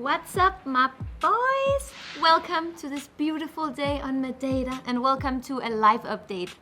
What's up, my boys? Welcome to this beautiful day on Madeira and welcome to a live update.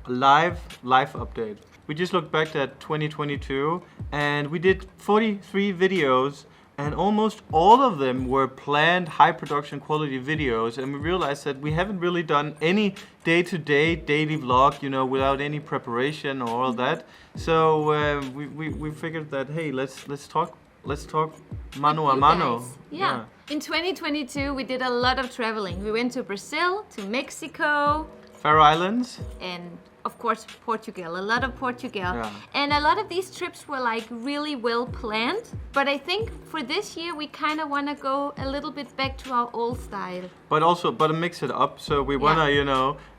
Live update. We just looked back at 2022 and we did 43 videos and almost all of them were planned high production quality videos, and we realized that we haven't really done any day-to-day daily vlog, without any preparation or all that. So we figured that, hey, let's talk mano a mano. Yeah. In 2022 we did a lot of traveling. We went to Brazil, to Mexico, Faroe Islands, and of course Portugal, a lot of Portugal. Yeah. And a lot of these trips were like really well planned, but I think for this year we kind of want to go a little bit back to our old style. but mix it up. So we wanna,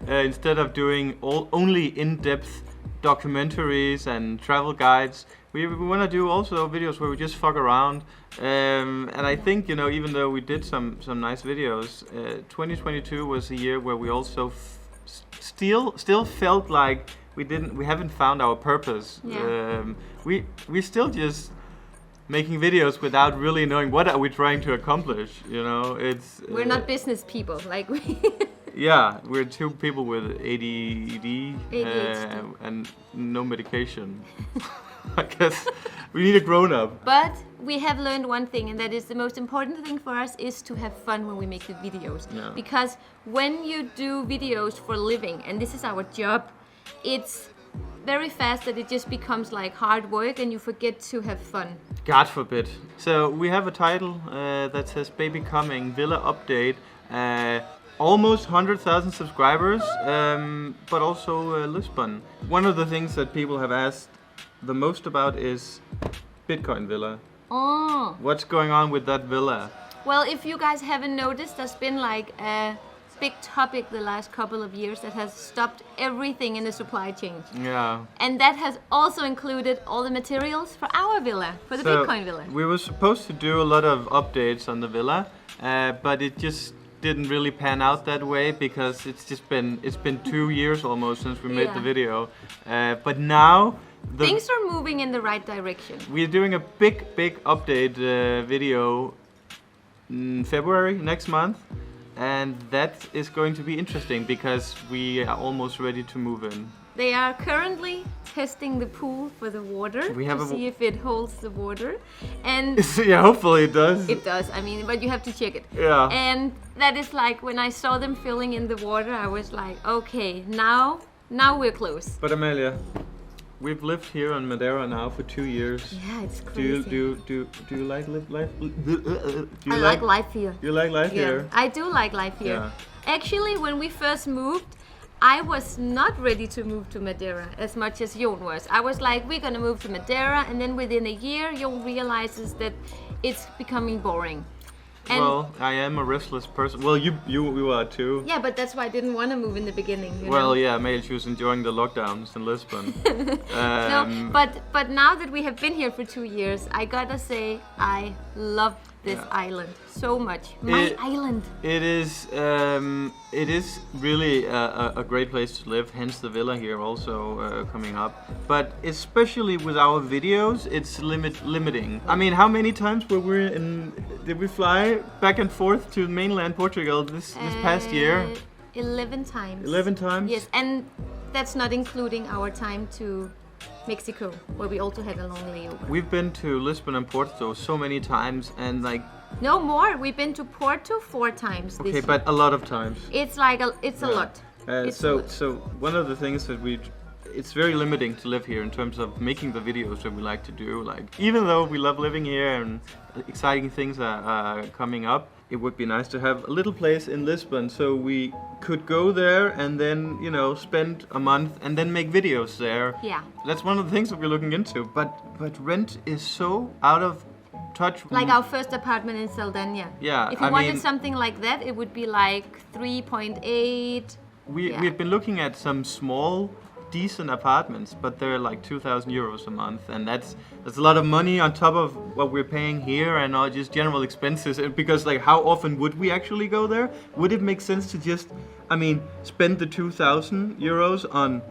instead of doing only in-depth documentaries and travel guides, we want to do also videos where we just fuck around. And I think, even though we did some nice videos, 2022 was a year where we also still felt like we haven't found our purpose. Yeah. We still just making videos without really knowing what are we trying to accomplish. We're not business people, like we. Yeah, we're two people with ADD. ADHD. And no medication. I guess we need a grown-up. But we have learned one thing, and that is the most important thing for us is to have fun when we make the videos. Yeah. Because when you do videos for a living, and this is our job, it's very fast that it just becomes like hard work and you forget to have fun. God forbid. So we have a title that says Baby Coming, Villa Update. Almost 100,000 subscribers, but also Lisbon. One of the things that people have asked the most about is Bitcoin Villa. Oh. What's going on with that villa? Well, if you guys haven't noticed, there's been like a big topic the last couple of years that has stopped everything in the supply chain. Yeah. And that has also included all the materials for our villa, for the Bitcoin Villa. We were supposed to do a lot of updates on the villa, but it just didn't really pan out that way because it's been 2 years almost since we made the video. But now things are moving in the right direction. We're doing a big update video in February next month, and that is going to be interesting because we are almost ready to move in. They are currently testing the pool for the water to see if it holds the water, and yeah, hopefully it does. It does. I mean, but you have to check it. Yeah. And that is like when I saw them filling in the water, I was like, okay, now we're close. But Amelia, we've lived here on Madeira now for 2 years. Yeah, it's crazy. Do you like life? I like life here. You like life here? I do like life here. Yeah. Actually, when we first moved, I was not ready to move to Madeira as much as Jon was. I was like, we're gonna move to Madeira, and then within a year, Jon realizes that it's becoming boring. And well, I am a restless person. Well, you are too. yeah, but that's why I didn't want to move in the beginning. Well, yeah, maybe she was enjoying the lockdowns in Lisbon. No, but now that we have been here for 2 years, I gotta say I love this island so much. My island. It is really a great place to live. Hence the villa here also coming up. But especially with our videos, it's limiting. I mean, how many times did we fly back and forth to mainland Portugal this past year? 11 times. 11 times? Yes, and that's not including our time to Mexico, where we also had a long layover. We've been to Lisbon and Porto so many times, and like... No more. We've been to Porto 4 times this year. Okay, but a lot of times. It's like a lot. So one of the things that it's very limiting to live here in terms of making the videos that we like to do. Like, even though we love living here and exciting things are coming up, it would be nice to have a little place in Lisbon so we could go there and then, spend a month and then make videos there. Yeah. That's one of the things that we're looking into. But rent is so out of touch. Like our first apartment in Sardinia. Yeah. If you wanted something like that, it would be like 3.8. We've been looking at some small, decent apartments, but they're like 2,000 euros a month, and that's a lot of money on top of what we're paying here and all just general expenses. Because like, how often would we actually go there? Would it make sense to just, spend the 2,000 euros on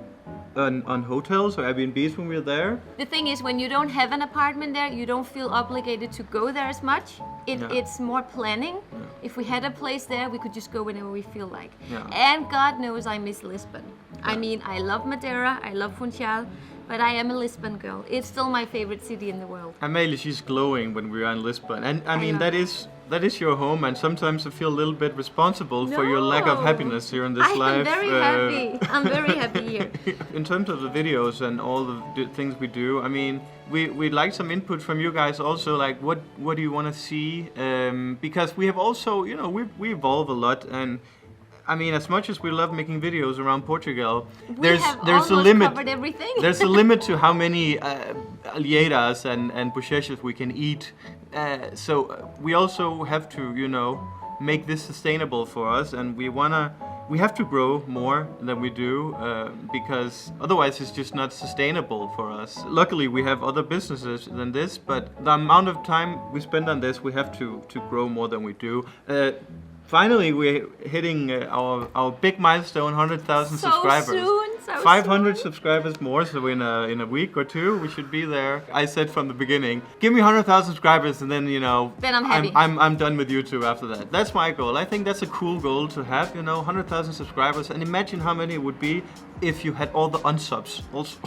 on hotels or Airbnbs when we were there. The thing is, when you don't have an apartment there, you don't feel obligated to go there as much. It's more planning. If we had a place there, we could just go whenever we feel like. And God knows I miss Lisbon. I mean, I love Madeira, I love Funchal, but I am a Lisbon girl. It's still my favorite city in the world. Amelie, she's glowing when we're in Lisbon. And I mean, that is your home, and sometimes I feel a little bit responsible for your lack of happiness here in this life. I'm very happy. I'm very happy here. In terms of the videos and all the things we do, I mean, we'd like some input from you guys also, like what do you want to see? Because we have also, you know, we evolve a lot, and I mean, as much as we love making videos around Portugal, there's a limit. Covered everything. There's a limit to how many alheiras and bochechas we can eat. So we also have to, you know, make this sustainable for us, and we have to grow more than we do because otherwise it's just not sustainable for us. Luckily, we have other businesses than this, but the amount of time we spend on this, we have to grow more than we do. Finally, we're hitting our big milestone, 100,000 subscribers. So 500 soon. subscribers more, so in a week or two we should be there. I said from the beginning, give me 100,000 subscribers, and then, you know, then I'm happy. I'm done with YouTube after that. That's my goal. I think that's a cool goal to have, you know, 100,000 subscribers, and imagine how many it would be if you had all the unsubs also.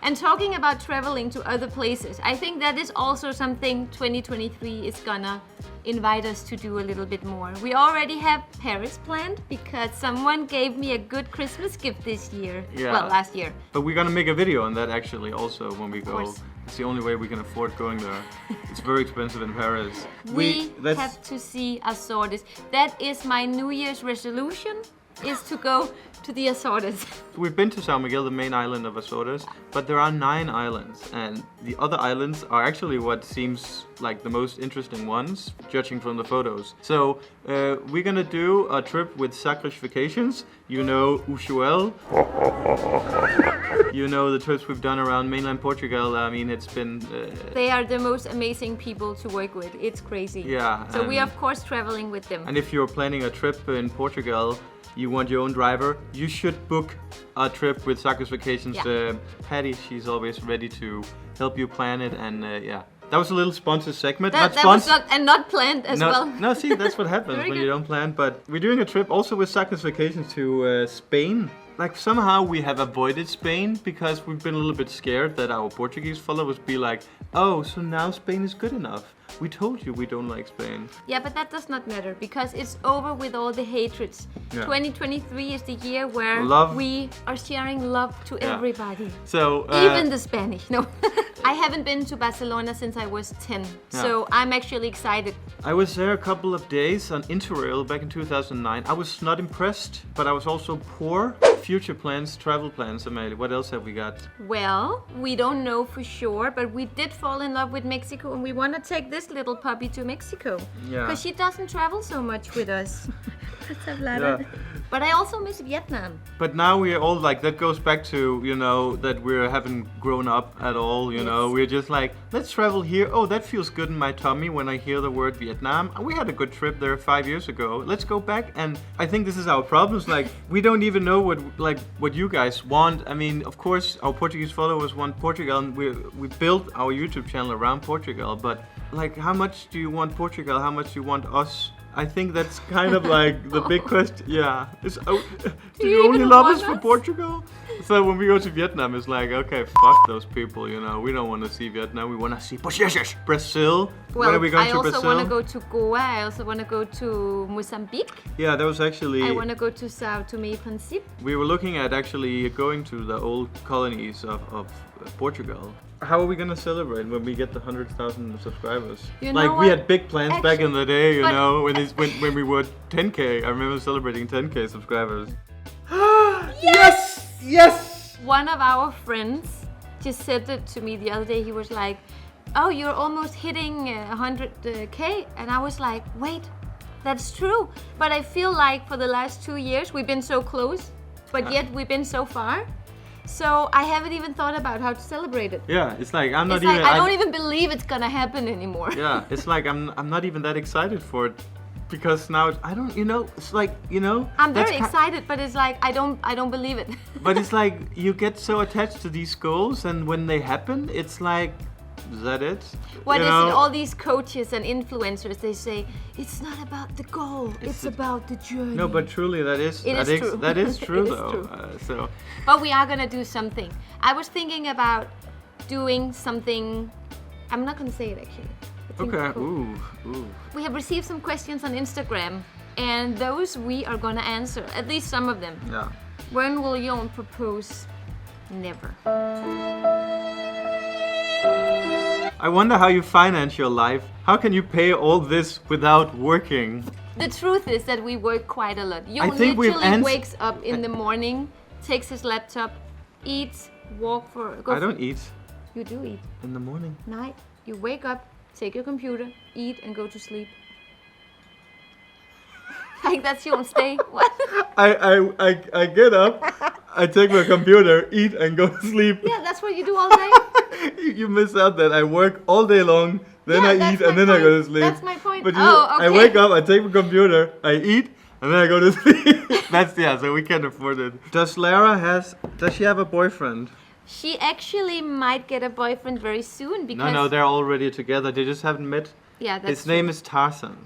And talking about traveling to other places, I think that is also something 2023 is gonna invite us to do a little bit more. We already have Paris planned because someone gave me a good Christmas gift this year. Yeah. Well, last year. But we're gonna make a video on that actually also when we go. course. It's the only way we can afford going there. It's very expensive in Paris. We have to see Azores. That is my New Year's resolution, is to go to the Azores. We've been to São Miguel, the main island of Azores, but there are 9 islands, and the other islands are actually what seems like the most interesting ones, judging from the photos. So we're gonna do a trip with Sagres Vacations. You know Ushuel. You know the trips we've done around mainland Portugal. I mean, it's been... They are the most amazing people to work with. It's crazy. Yeah. So we are, of course, traveling with them. And if you're planning a trip in Portugal, you want your own driver, you should book a trip with Sagres Vacations. Yeah. Patty, she's always ready to help you plan it, and yeah. That was a little sponsor segment. That was not planned as well. No, see, that's what happens when you don't plan. But we're doing a trip also with Sagres Vacations to Spain. Like, somehow we have avoided Spain because we've been a little bit scared that our Portuguese followers be like, oh, so now Spain is good enough. We told you we don't like Spain. Yeah, but that does not matter because it's over with all the hatreds. Yeah. 2023 is the year where Love. we are sharing love to everybody. So Even the Spanish. No. I haven't been to Barcelona since I was 10. So I'm actually excited. I was there a couple of days on Interrail back in 2009. I was not impressed, but I was also poor. Future plans, travel plans, Amelie. What else have we got? Well, we don't know for sure, but we did fall in love with Mexico and we want to take this little puppy to Mexico. Yeah. Because she doesn't travel so much with us. Yeah. But I also miss Vietnam. But now we're all like, that goes back to, you know, that we haven't grown up at all, you know. We're just like, let's travel here. Oh, that feels good in my tummy when I hear the word Vietnam. We had a good trip there 5 years ago. Let's go back. And I think this is our problems. Like, we don't even know what you guys want. I mean, of course, our Portuguese followers want Portugal, and we built our YouTube channel around Portugal. But like, how much do you want Portugal? How much do you want us? I think that's kind of like the big question. Yeah. Do you only love us for Portugal? So when we go to Vietnam, it's like, okay, fuck those people, you know. We don't want to see Vietnam. We want to see Brazil. Well, when are we going to I also Brazil? want to go to Goa. I also want to go to Mozambique. Yeah, that was actually... I want to go to Sao Tome and Principe. We were looking at actually going to the old colonies of Portugal. How are we gonna celebrate when we get the 100,000 subscribers? You know like, what? we had big plans back in the day, you but- know, when we were 10K. I remember celebrating 10K subscribers. Yes! Yes! One of our friends just said it to me the other day. He was like, oh, you're almost hitting 100K. And I was like, wait, that's true. But I feel like for the last 2 years, we've been so close, but yet we've been so far. So I haven't even thought about how to celebrate it. Yeah, it's like I'm not It's even. like I don't even believe it's gonna happen anymore. Yeah, it's like I'm not even that excited for it because now I don't, it's like, I'm that's very excited, but it's like I don't believe it. But it's like you get so attached to these goals, and when they happen, it's like, is that it? What is it? All these coaches and influencers, they say it's not about the goal, it's about the journey. No, but truly, that is true. That is true, It is though. true. But we are gonna do something. I was thinking about doing something. I'm not gonna say it actually. Okay. Cool. Ooh. We have received some questions on Instagram, and those we are gonna answer. At least some of them. Yeah. When will Jon propose? Never. I wonder how you finance your life. How can you pay all this without working? The truth is that we work quite a lot. Jon think we've literally wakes up in the morning, takes his laptop, eats, I don't eat You do eat. in the morning. Night. You wake up, take your computer, eat, and go to sleep. Like that's Jon's day. What? I get up, I take my computer, eat, and go to sleep. Yeah, that's what you do all day. You miss out that I work all day long, then Yeah, I that's eat, and my then I go to point. sleep. That's my point. But Okay. I wake up, I take my computer, I eat, and then I go to sleep. So we can't afford it. Does she have a boyfriend? She actually might get a boyfriend very soon because No, they're already together. They just haven't met. yeah, that's His name is Tarzan.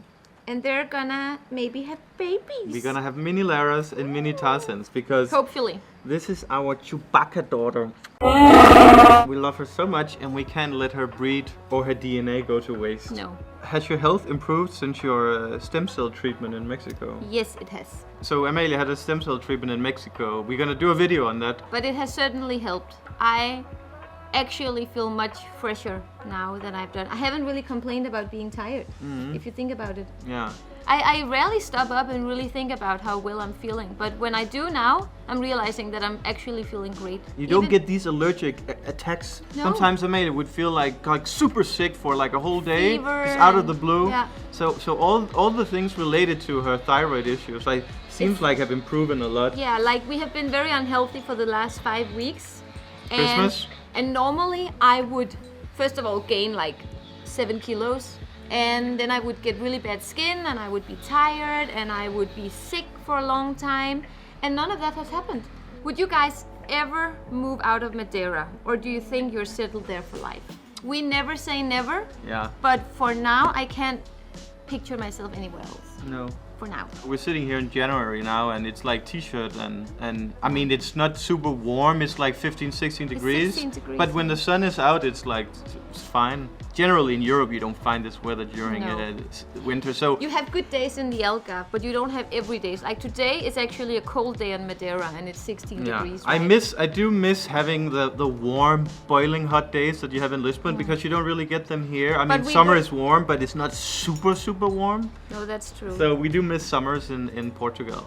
and they're gonna maybe have babies. We're gonna have mini Laras and mini Tarzans because Hopefully. this is our Chewbacca daughter. We love her so much and we can't let her breed or her DNA go to waste. No. Has your health improved since your stem cell treatment in Mexico? Yes, it has. So Amelia had a stem cell treatment in Mexico. We're gonna do a video on that. But it has certainly helped. I actually feel much fresher now than I've done. I haven't really complained about being tired, if you think about it. Yeah. I rarely stop up and really think about how well I'm feeling. But when I do now, I'm realizing that I'm actually feeling great. You don't get these allergic attacks. No. Sometimes Amelia would feel like super sick for like a whole day. Fever Just out of and- the blue. yeah. So all the things related to her thyroid issues, seems like have improved a lot. Yeah, like we have been very unhealthy for the last 5 weeks. Christmas? And normally I would, first of all, gain like 7 kilos. And then I would get really bad skin and I would be tired and I would be sick for a long time. And none of that has happened. Would you guys ever move out of Madeira? Or do you think you're settled there for life? We never say never. Yeah. But for now, I can't picture myself anywhere else. No. For now. We're sitting here in January now and it's like t-shirt and I mean it's not super warm, it's like 15, 16 degrees. 16 degrees, But when the sun is out it's like it's fine. Generally in Europe you don't find this weather during No. winter. So You have good days in the Algarve, but you don't have every day. Like today is actually a cold day on Madeira and it's 16 degrees. Right? I do miss having the warm, boiling hot days that you have in Lisbon because you don't really get them here. I mean, we summer were- is warm, but it's not super warm. No, that's true. So we do miss summers in Portugal,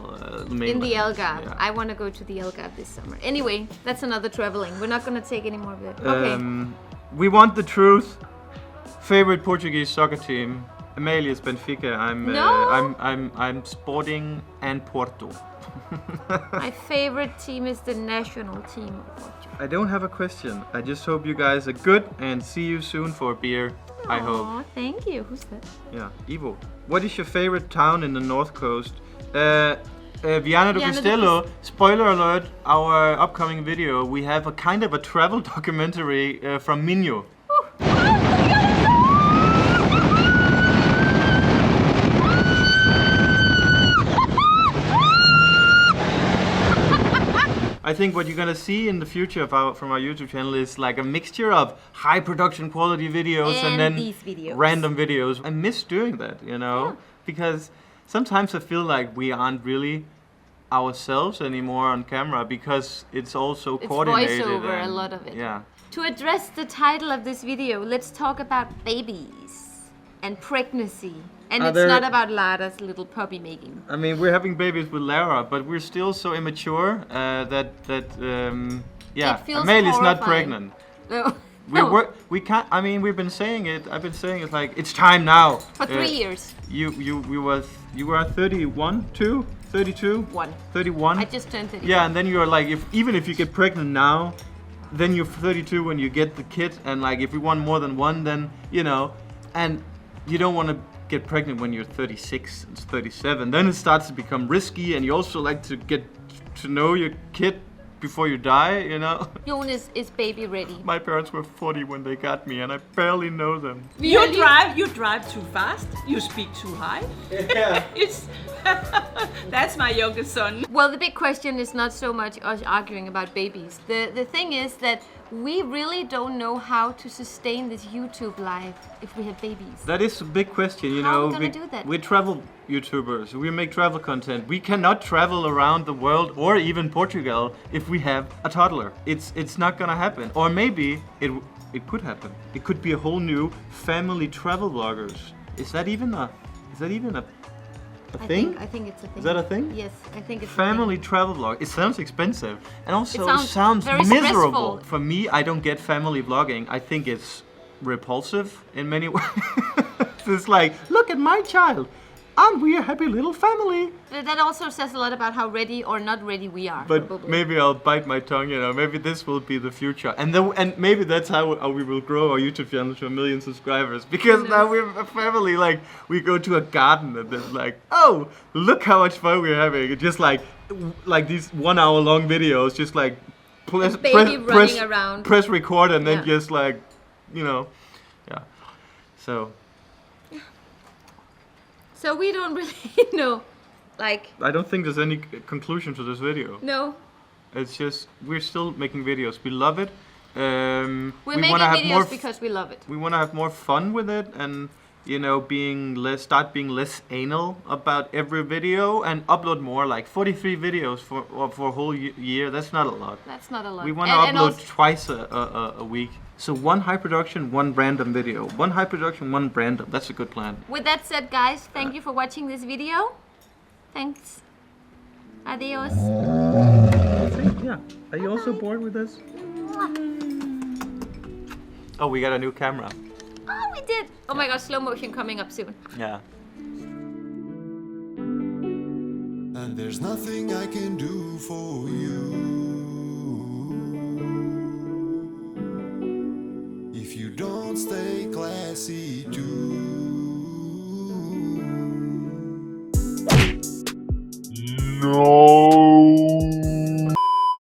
mainly. In the Algarve. Yeah. I want to go to the Algarve this summer. Anyway, that's another traveling. We're not going to take any more of it. Okay. We want the truth. Favorite Portuguese soccer team? Amelia's Benfica. No. I'm Sporting and Porto. My favorite team is the national team of Portugal. I don't have a question. I just hope you guys are good and see you soon for a beer. I hope. Aw, thank you. Who's that? Yeah, Ivo. What is your favorite town in the North Coast? Viana do Viana do Castelo. Spoiler alert, our upcoming video, we have a kind of a travel documentary from Minho. I think what you're gonna see in the future from our YouTube channel is like a mixture of high production quality videos and then these videos. random videos. I miss doing that, because sometimes I feel like we aren't really ourselves anymore on camera because it's all so It's coordinated. voiceover, a and- lot of it. Yeah. To address the title of this video, let's talk about babies and pregnancy. And Are it's there- not about Lara's little puppy making. I mean, we're having babies with Lara, but we're still so immature that It feels Amelia's not horrifying. pregnant. No. We can't. I mean, we've been saying it. I've been saying it like it's time now. For 3 years. You were 31, 2, 32, 1. 31. I just turned 30. Yeah, and then you're like, even if you get pregnant now, then you're 32 when you get the kid, and like if you want more than one, then and you don't want to get pregnant when you're 36 and 37, then it starts to become risky, and you also like to get to know your kid before you die, you know? Jon is baby ready. My parents were 40 when they got me, and I barely know them. You drive too fast. You speak too high. Yeah. That's my youngest son. Well, the big question is not so much us arguing about babies. The thing is that we really don't know how to sustain this YouTube life if we have babies. That is a big question, you How know. are we gonna do that? We're travel YouTubers. We make travel content. We cannot travel around the world or even Portugal if we have a toddler. It's not gonna happen. Or maybe it could happen. It could be a whole new family travel vloggers. Is that even a thing? I think it's a thing. Is that a thing? Yes, I think it's Family a thing. travel vlog. It sounds expensive and also It sounds very miserable. stressful. For me, I don't get family vlogging. I think it's repulsive in many ways. It's like, look at my child. Aren't we a happy little family? But that also says a lot about how ready or not ready we are. But probably. maybe I'll bite my tongue, you know. Maybe this will be the future, and maybe that's how we will grow our YouTube channel to 1 million subscribers. Because now we're a family. Like we go to a garden and then like, oh, look how much fun we're having. It's just like these 1 hour long videos, just like running around. press record, and then Yeah. just like, you know, yeah. So. So we don't really know, like, I don't think there's any conclusion to this video. no. It's just we're still making videos. We love it. We're we making wanna have videos because we love it. we want to have more fun with it, and you know, start being less anal about every video and upload more. Like 43 videos for a whole year. That's not a lot. That's not a lot. We want to And upload also- twice a week. So one high production, one random video. One high production, one random. That's a good plan. With that said, guys, thank you for watching this video. Thanks. Adios. Yeah. Are you also bored with this? Oh, we got a new camera. Oh, we did. Oh my gosh, slow motion coming up soon. Yeah. And there's nothing I can do for you if you don't stay classy too. No.